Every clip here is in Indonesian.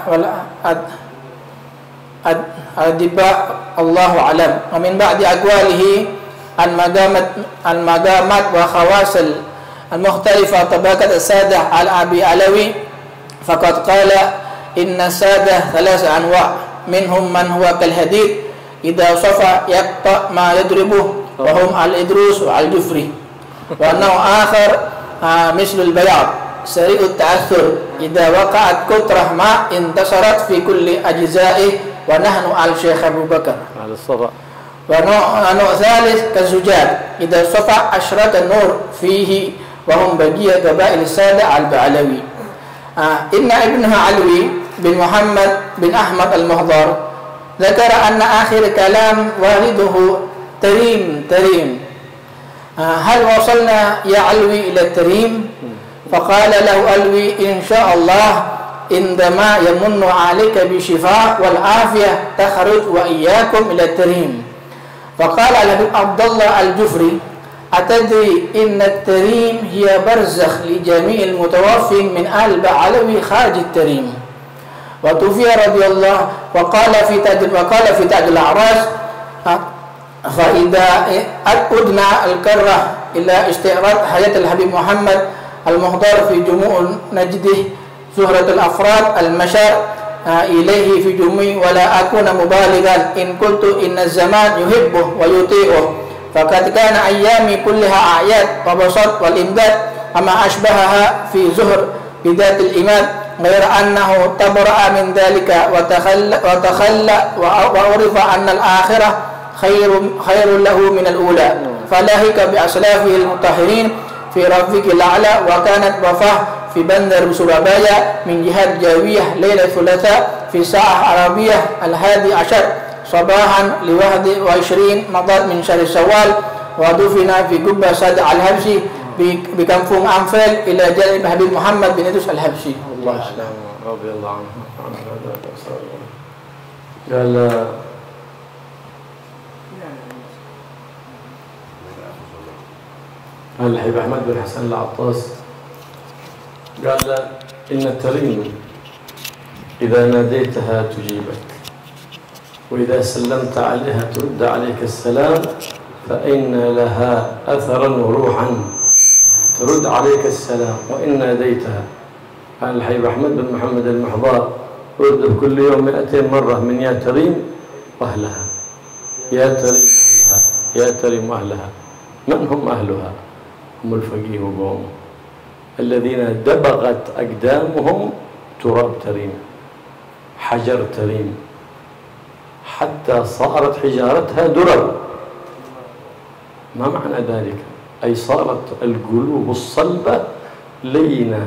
wal adiba Allahu alam. Wa min ba'di aqwalihi al magamat wa khawasil al mukhtalifa tabaqat as-sadah al abi alawi faqad qala inna sadah thalatha anwa' minhum man huwa kal hadid idza safa yaqta ma yadribuh wa hum al idrus wa al jufri wa naw' akhar mislu al bayad sari'ut ta'athur idza waqa'at kutrah ma intasarat fi kulli ajza'i wa nahnu al syekh Abu Bakar al safa wa naw' thalith kazujad idza safa ashrat an-nur fihi wa hum baqiya qabail sada al ba'alawi. Inna ibnaha Alwi bin Muhammad bin Ahmad al-Muhdar ذكر أن آخر كلام والده تريم هل وصلنا يا علوي إلى التريم فقال له علوي إن شاء الله عندما يمن عليك بالشفاء والعافية تخرج وإياكم إلى التريم فقال عبد الله الجفري أتدري إن التريم هي برزخ لجميع المتوفين من آل بعلوي خارج التريم وتوفي رضي الله وقال في تاج الأعراس فإذا أدنى الكرة إلى استعراض حياة الحبيب محمد المهدار في جموع نجده زهرة الأفراد المشار إليه في جموع ولا أكون مبالغا إن قلت إن الزمان يحبه ويطيعه فقد كان أيامي كلها أعياد وبساط والإمداد أما أشبهها في زهر بذات الإماد غير أنه تبرأ من ذلك وتخلى وعرف أن الآخرة خير له من الأولى فلاهك بأسلافه المطهرين في رفيق الأعلى وكانت وفاة في بندر سورابايا من جهة جاوية ليلة الثلاثاء في ساعة عربية 11 صباحا ل21 مضت من شهر شوال ودفن في قبة سعد الحبشي بكنفوم أنفل إلى جانب حبيب محمد بن إدريس الحبشي الله رضي الله عنه. قال الحبيب أحمد بن حسن العطاس قال إن التريم إذا ناديتها تجيبك وإذا سلمت عليها ترد عليك السلام فإن لها أثرا وروحا ترد عليك السلام وإن ناديتها. قال الحبيب أحمد بن محمد المحضار أردف كل يوم 200 مرة من يا تريم وأهلها يا تريم أهلها يا تريم أهلها. من هم أهلها؟ هم الفقيه وقوم الذين دبغت أقدامهم تراب تريم حجر تريم حتى صارت حجارتها درر. ما معنى ذلك؟ أي صارت القلوب الصلبة لينة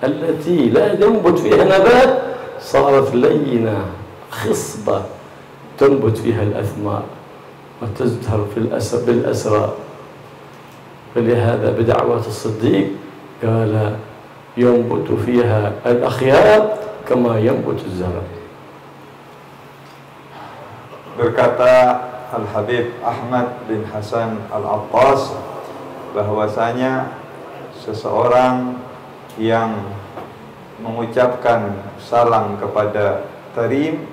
التي لا ينبت فيها نبات صارت لينة خصبة تنبت فيها الأثمار وتزدهر بالأسرار. فلهذا بدعوة الصديق قال ينبت فيها الأخيار كما ينبت الزرع. Berkata Al-Habib Ahmad bin Hasan Al-Attas bahwasanya seseorang yang mengucapkan salam kepada Tarim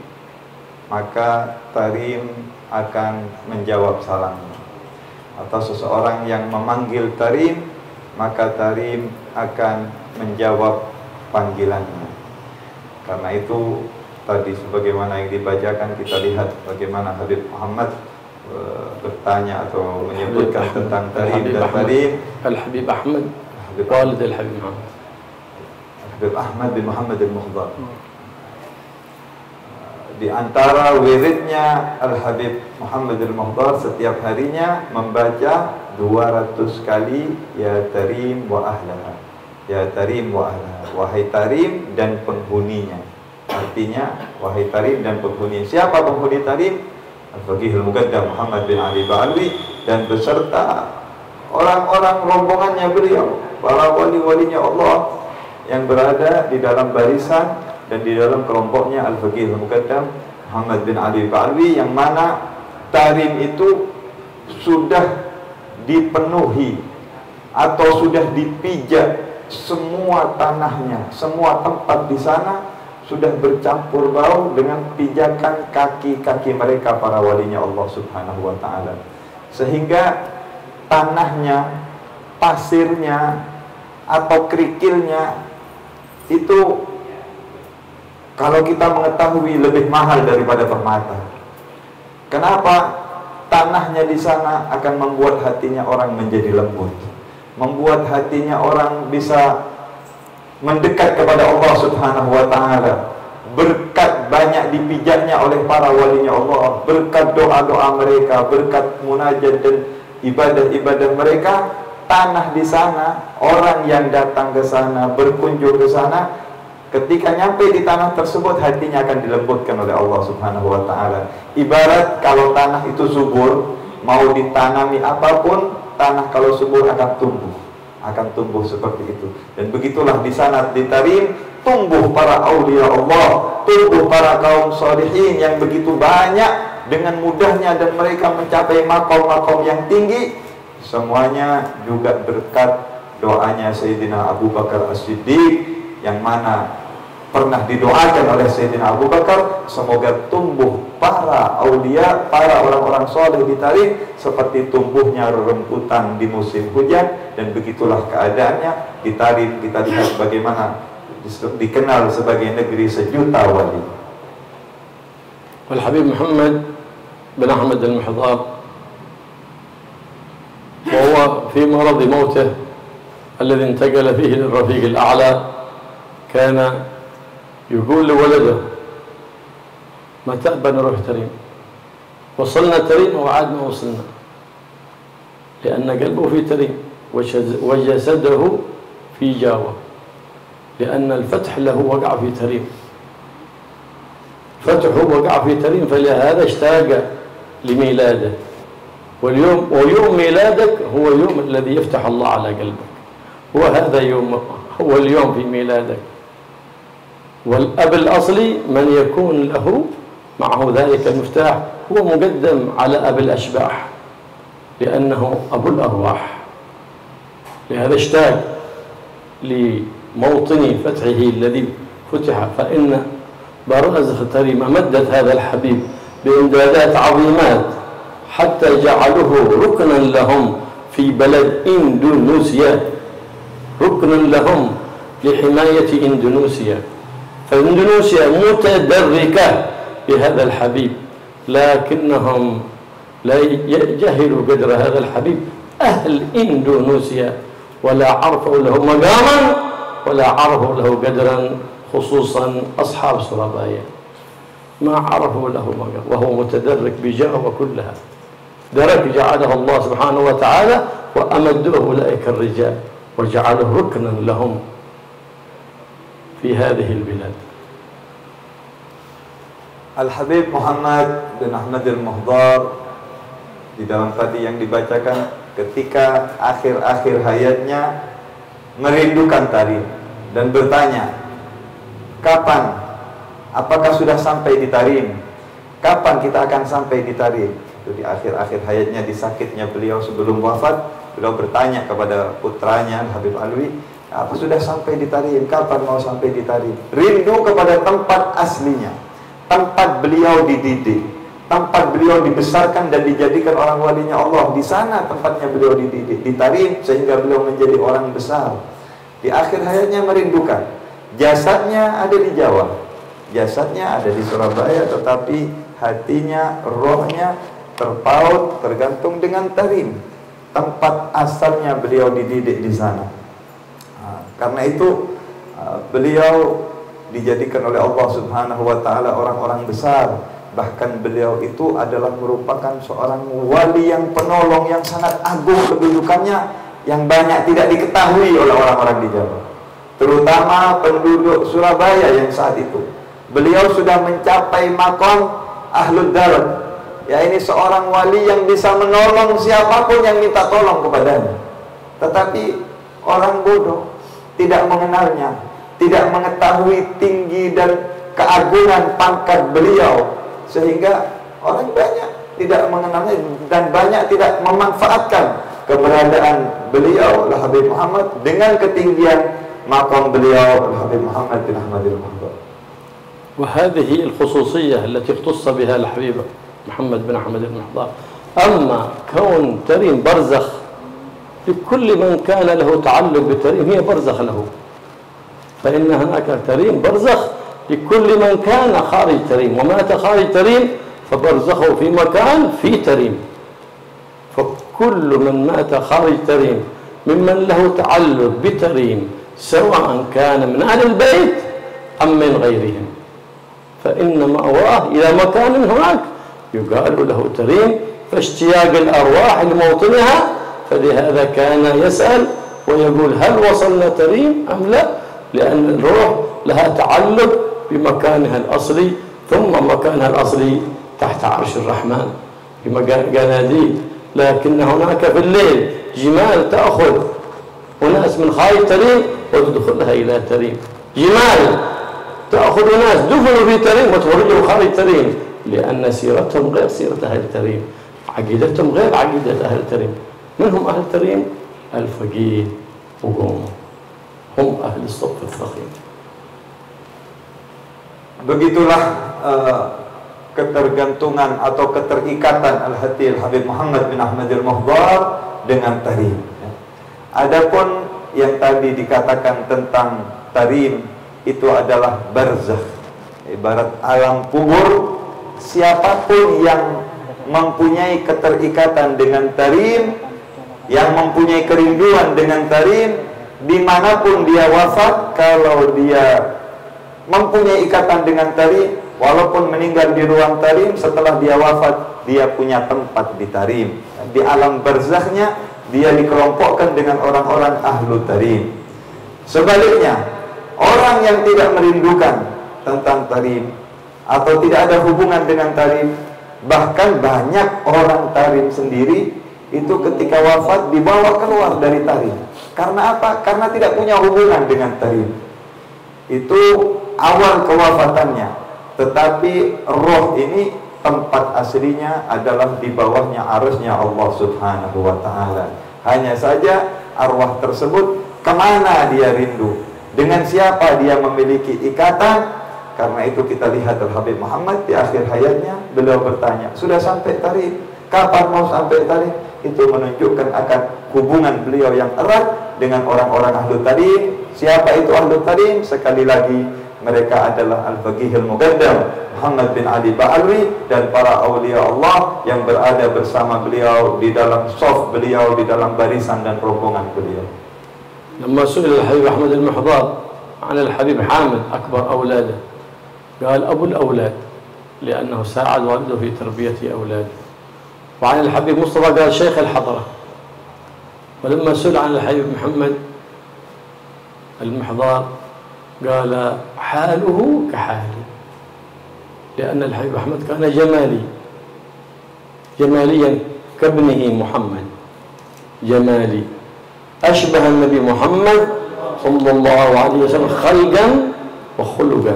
maka Tarim akan menjawab salamnya, atau seseorang yang memanggil Tarim maka Tarim akan menjawab panggilannya. Karena itu tadi sebagaimana yang dibacakan kita lihat bagaimana Habib Muhammad bertanya atau menyebutkan tentang Tarim dan Tarim. Al-Habib Ahmad walid Al-Habib Muhammad Habib Ahmad bin Muhammad al-Muhdar. Di antara wiridnya Al-Habib Muhammad al-Muhdar setiap harinya membaca 200 kali ya Tarim wa ahlaha, ya Tarim wa ahlaha, wahai Tarim dan penghuninya. Artinya wahai Tarim dan penghuni. Siapa penghuni Tarim? Al-Faqih al-Muqaddam Muhammad bin Ali Ba'alwi dan beserta orang-orang rombongannya beliau, para wali-walinya Allah yang berada di dalam barisan dan di dalam kelompoknya Al-Faqih al-Muqaddam Muhammad bin Ali Ba'alwi, yang mana Tarim itu sudah dipenuhi atau sudah dipijak semua tanahnya, semua tempat di sana sudah bercampur bau dengan pijakan kaki-kaki mereka para walinya Allah Subhanahu wa ta'ala, sehingga tanahnya, pasirnya atau kerikilnya itu kalau kita mengetahui lebih mahal daripada permata. Kenapa? Tanahnya di sana akan membuat hatinya orang menjadi lembut, membuat hatinya orang bisa mendekat kepada Allah Subhanahu wa ta'ala. Berkat banyak dipijaknya oleh para walinya Allah, berkat doa-doa mereka, berkat munajat dan ibadah-ibadah mereka. Tanah di sana, orang yang datang ke sana, berkunjung ke sana, ketika nyampe di tanah tersebut, hatinya akan dilembutkan oleh Allah Subhanahu wa ta'ala. Ibarat kalau tanah itu subur, mau ditanami apapun, tanah kalau subur akan tumbuh seperti itu. Dan begitulah di sana di Tarim, tumbuh para aulia Allah, tumbuh para kaum sholihin yang begitu banyak dengan mudahnya, dan mereka mencapai makom-makom yang tinggi. Semuanya juga berkat doanya Sayyidina Abu Bakar As-Siddiq, yang mana pernah didoakan oleh Sayyidina Abu Bakar, semoga tumbuh para aulia, para orang-orang soleh di Tarim seperti tumbuhnya rerumputan di musim hujan. Dan begitulah keadaannya di Tarim. Kita lihat bagaimana dikenal sebagai negeri sejuta wali. Al-Habib Muhammad bin Ahmad al-Muhdar, وهو في مرض موته الذي انتقل فيه للرفيق الأعلى، كان يقول لولده: متى بنروح تريم؟ وصلنا تريم وعاد ما وصلنا، لأن قلبه في تريم وجسده في جاوة، لأن الفتح له وقع في تريم، فتحه وقع في تريم، فلهذا اشتاق لميلاده. ويوم ميلادك هو يوم الذي يفتح الله على قلبك، وهذا هو اليوم في ميلادك. والأب الأصلي من يكون له معه ذلك المفتاح هو مقدم على أب الأشباح، لأنه أبو الأرواح. لهذا اشتاق لموطن فتحه الذي فتح. فإن برازخ تريمة مدت هذا الحبيب بإمدادات عظيمات حتى جعلوه ركنا لهم في بلد إندونيسيا، ركنا لهم لحماية إندونيسيا. فإندونيسيا متدركة بهذا الحبيب، لكنهم لا يجهلوا قدر هذا الحبيب أهل إندونيسيا، ولا عرفوا له مقاما ولا عرفوا له قدرا، خصوصا أصحاب سرابايا ما عرفوا له مقام، وهو متدرك بجاوة كلها. درك جعله الله سبحانه وتعالى وأمده أولئك الرجال وجعله ركنا لهم في هذه البلاد. Al-Habib Muhammad bin Ahmad al-Muhdar di dalam tadi yang dibacakan, ketika akhir-akhir hayatnya merindukan Tarim dan bertanya, kapan? Apakah sudah sampai di Tarim? Kapan kita akan sampai di Tarim? Itu di akhir-akhir hayatnya, di sakitnya beliau sebelum wafat, beliau bertanya kepada putranya Habib Alwi, apa sudah sampai di Tarim? Kapan mau sampai di Tarim? Rindu kepada tempat aslinya, tempat beliau dididik, tempat beliau dibesarkan dan dijadikan orang walinya Allah. Di sana tempatnya beliau dididik, di Tarim, sehingga beliau menjadi orang besar. Di akhir hayatnya merindukan. Jasadnya ada di Jawa, jasadnya ada di Surabaya, tetapi hatinya, rohnya terpaut, tergantung dengan Tarim, tempat asalnya beliau dididik di sana. Karena itu beliau dijadikan oleh Allah Subhanahu wa ta'ala orang-orang besar. Bahkan beliau itu adalah merupakan seorang wali yang penolong, yang sangat agung kedudukannya, yang banyak tidak diketahui oleh orang-orang di Jawa, terutama penduduk Surabaya yang saat itu. Beliau sudah mencapai makom ahlud dar, ya, ini seorang wali yang bisa menolong siapapun yang minta tolong kepadanya. Tetapi orang bodoh, tidak mengenalnya, tidak mengetahui tinggi dan keagungan pangkat beliau, sehingga orang banyak tidak mengenalnya dan banyak tidak memanfaatkan keberadaan beliau Habib Muhammad dengan ketinggian makam beliau Habib Muhammad bin Ahmad al-Muhdar. وهذه الخصوصية التي اختص بها الحبيب محمد بن أحمد المحضار. أما كون تريم برزخ لكل من كان له تعلق بتريم هي برزخ له، فإن هناك تريم برزخ لكل من كان خارج تريم، ومات خارج تريم فبرزخه في مكان في تريم. فكل من مات خارج تريم ممن له تعلق بتريم سواء كان من أهل البيت أم من غيرهم فإن مأواه إلى مكان هناك يقال له تريم، فاشتياق الأرواح لموطنها، فلهذا كان يسأل ويقول هل وصلنا تريم أم لا، لأن الروح لها تعلق بمكانها الأصلي، ثم مكانها الأصلي تحت عرش الرحمن بمجاناديل. لكن هناك في الليل جمال تأخذ وناس من خارج تريم وتدخلها إلى تريم، جمال تأخذ ناس دفنوا في تريم وتخرجوا خارج تريم، لأن سيرتهم غير سيرة أهل تريم، عقيدتهم غير عقيدة أهل تريم. من هم أهل تريم؟ الفقيه وقومه، هم أهل الصف الفخيم. Begitulah ketergantungan atau keterikatan Al-Hati Al-Habib Muhammad bin Ahmad Al-Muhdar dengan tarim. Adapun yang tadi dikatakan tentang tarim itu adalah barzakh, ibarat alam kubur. Siapapun yang mempunyai keterikatan dengan tarim, yang mempunyai kerinduan dengan tarim, dimanapun dia wafat, kalau dia mempunyai ikatan dengan tarim, walaupun meninggal di ruang tarim, setelah dia wafat, dia punya tempat di tarim. Di alam barzakhnya, dia dikelompokkan dengan orang-orang ahlu tarim. Sebaliknya, orang yang tidak merindukan tentang tarim, atau tidak ada hubungan dengan tarim, bahkan banyak orang tarim sendiri, itu ketika wafat dibawa keluar dari tarim. Karena apa? Karena tidak punya hubungan dengan tarim. Itu awal kewafatannya. Tetapi roh ini tempat aslinya adalah di bawahnya arusnya Allah Subhanahu wa ta'ala. Hanya saja arwah tersebut kemana dia rindu, dengan siapa dia memiliki ikatan. Karena itu kita lihat Al-Habib Muhammad di akhir hayatnya, beliau bertanya, sudah sampai tarim? Kapan mau sampai tarim? Itu menunjukkan akan hubungan beliau yang erat dengan orang-orang ahlu tarim. Siapa itu ahlu tarim? Sekali lagi, mereka adalah Al-Faqih Al-Muqaddam Muhammad bin Ali Ba'alwi dan para awliya Allah yang berada bersama beliau di dalam shaf beliau, di dalam barisan dan rombongan beliau. لما سئل الحبيب أحمد المحضار عن الحبيب حامد أكبر أولاده قال أبو الأولاد لأنه ساعد والده في تربية أولاده. وعن الحبيب مصطفى قال شيخ الحضرة. ولما سئل عن الحبيب محمد المحضار قال حاله كحالي، لأن الحبيب أحمد كان جماليا كابنه محمد، جمالي أشبه النبي محمد صلى الله عليه وسلم خلقا وخلقا.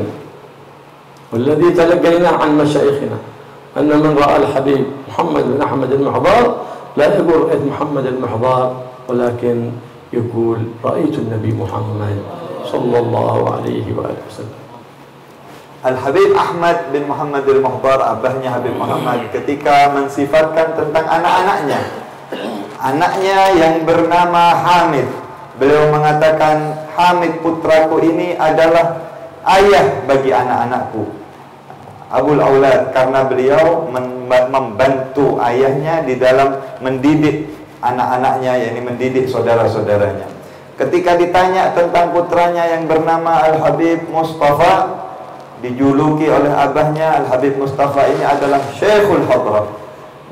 والذي تلقيناه عن مشايخنا أن من رأى الحبيب محمد بن أحمد المحضار لا يقول رأيت محمد المحضار، ولكن يقول رأيت النبي محمد صلى الله عليه وآله وسلم. Al-Habib Ahmad bin Muhammad al-Muhdar, abahnya Habib Muhammad, ketika mensifatkan tentang anak-anaknya, anaknya yang bernama Hamid, beliau mengatakan, Hamid putraku ini adalah ayah bagi anak-anakku, Abul Aulad, karena beliau membantu ayahnya di dalam mendidik anak-anaknya, yakni mendidik saudara-saudaranya. Ketika ditanya tentang putranya yang bernama Al-Habib Mustafa, dijuluki oleh abahnya, Al-Habib Mustafa ini adalah Syekhul Hadrah.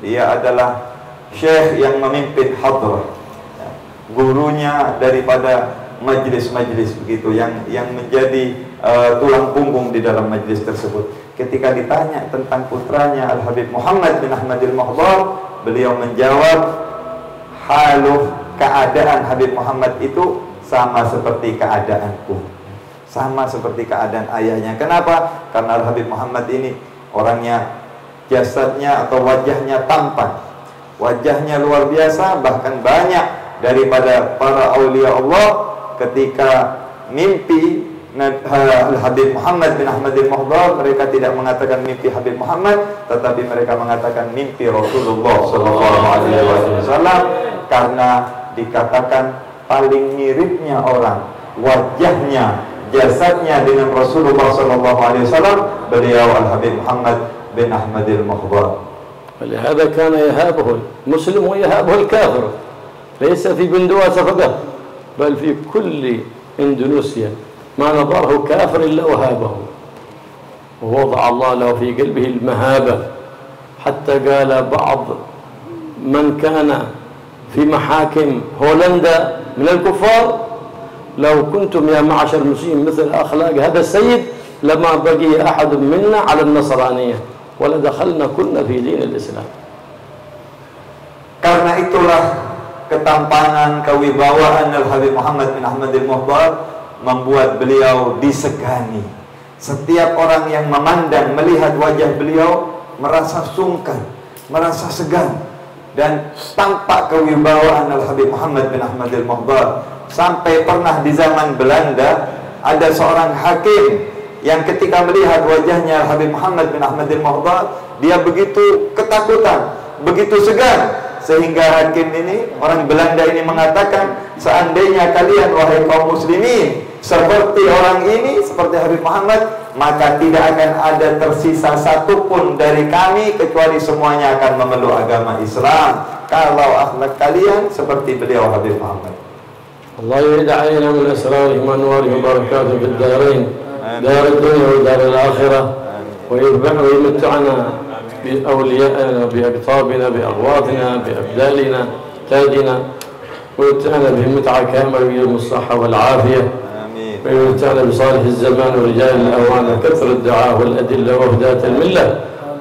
Dia adalah syekh yang memimpin hadrah, gurunya daripada majlis-majlis begitu, yang menjadi tulang punggung di dalam majlis tersebut. Ketika ditanya tentang putranya Al-Habib Muhammad bin Ahmad al-Muhdar, beliau menjawab, haluh, keadaan Habib Muhammad itu sama seperti keadaanku, sama seperti keadaan ayahnya. Kenapa? Karena Al-Habib Muhammad ini orangnya, jasadnya atau wajahnya tampan, wajahnya luar biasa. Bahkan banyak daripada para aulia Allah ketika mimpi Al-Habib Muhammad bin Ahmad al-Muhdar, mereka tidak mengatakan mimpi Habib Muhammad, tetapi mereka mengatakan mimpi Rasulullah sallallahu alaihi wasallam, karena dikatakan paling miripnya orang, wajahnya, jasadnya dengan Rasulullah sallallahu alaihi wasallam, beliau Al-Habib Muhammad bin Ahmad al-Muhdar. ولهذا كان يهابه المسلم ويهابه الكافر، ليس في بندوة فقط بل في كل إندونيسيا ما نظره كافر إلا وهابه، ووضع الله له في قلبه المهابة، حتى قال بعض من كان في محاكم هولندا من الكفار: لو كنتم يا معشر المسلمين مثل أخلاق هذا السيد لما بقي أحد منا على النصرانية ولدخلنا كنا في دين الإسلام. Karena itulah ketampangan kewibawaan Al-Habib Muhammad bin Ahmad al-Muhdar membuat beliau disegani. Setiap orang yang memandang, melihat wajah beliau merasa sungkan, merasa segan. Dan tampak kewibawaan Al-Habib Muhammad bin Ahmad al-Muhdar. Sampai pernah di zaman Belanda ada seorang hakim yang ketika melihat wajahnya Al-Habib Muhammad bin Ahmad al-Muhdar, dia begitu ketakutan, begitu segan, sehingga hakim ini, orang Belanda ini mengatakan, seandainya kalian wahai kaum muslimin seperti orang ini, seperti Habib Muhammad, maka tidak akan ada tersisa satupun dari kami kecuali semuanya akan memeluk agama Islam kalau akhlak kalian seperti beliau Habib Muhammad. Allah yurid alaina min asrarihim wa anwarihim barakatuh fid darain, dar ad-dunya wa dar al-akhirah, wa yumti'na بأوليائنا بأقطابنا بأغواطنا بأبدالنا تاجنا، ويمتعنا بمتعة كاملة ويوم الصحة والعافية، ويمتعنا بصالح الزمان ورجال الأوان وكثر الدعاء والأدلة وهداة الملة،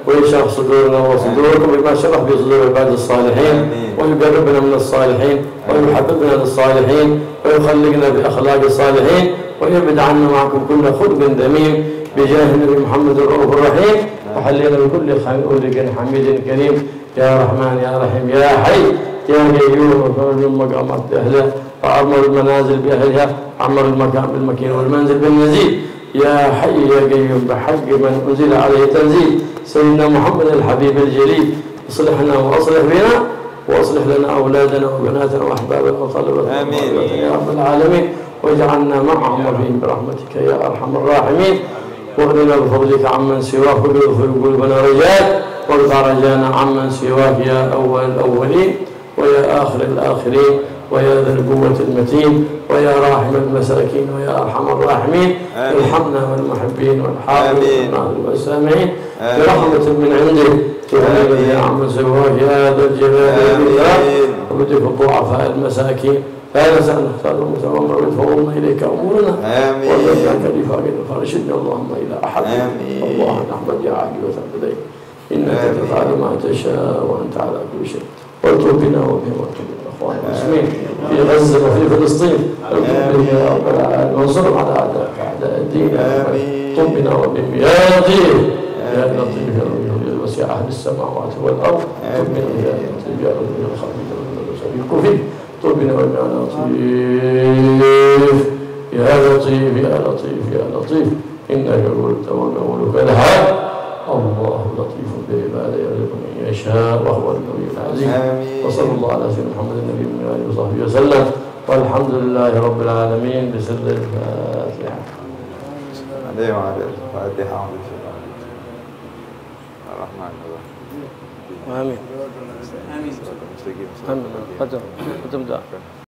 ويشرح صدورنا وصدوركم بما شرح بصدور عباد الصالحين، ويقربنا من الصالحين ويحببنا للصالحين ويخلقنا بأخلاق الصالحين، ويبعد عنا معكم كل خلق ذميم بجاه النبي محمد الرؤوف الرحيم، وحلينا بكل خلق حميد كريم يا رحمن يا رحيم يا حي يا قيوم، وفرج المقامات بأهلها، وعمر المنازل بأهلها، عمر المكان بالمكين والمنزل بالنزيل، يا حي يا قيوم بحق من أنزل عليه تنزيل سيدنا محمد الحبيب الجليل، اصلحنا وأصلح بنا وأصلح لنا أولادنا وبناتنا وأحبابنا وطلبتنا يا رب العالمين، واجعلنا معهم وفيهم برحمتك يا أرحم الراحمين، واغننا بفضلك عمن سواك واغفر قلوبنا رجاء، وارفع رجانا عمن سواك يا أول الأولين ويا آخر الآخرين ويا ذا القوة المتين ويا راحم المساكين ويا أرحم الراحمين، ارحمنا والمحبين والحاضرين والسامعين برحمة من عندك، تغنينا يا عمن سواك يا ذا الجلال والإكرام، وبدك الضعفاء المساكين لا نسأل نختار المتومر وتفضلنا إليك أمورنا وارجعك لفاقنا فارشدنا اللهم إلى أحد الله نحمد يا عاقبة البدين إنك تفعل ما تشاء وأنت على كل شيء، وارزق بنا وبهم وارزق الأخوان المسلمين في غزة وفي فلسطين، ارزق بهم يا رب العالمين وانصرهم على أعداء الدين، طب بنا وبهم يا لطيف يا لطيف يا لطيف وسع أهل السماوات والأرض، طب بنا يا لطيف يا لطيف الخبيث والكفيف، طبنا ويا لطيف يا لطيف يا لطيف يا لطيف إنك قلت وقولك الحق، الله لطيف بعباده يرزق من يشاء وهو القوي العزيز، وصلى الله على سيدنا محمد النبي من آله وصحبه وسلم، والحمد لله رب العالمين بسر الفاتحة. الفاتحة الرحمن الرحيم. آمين. آمين. آمين.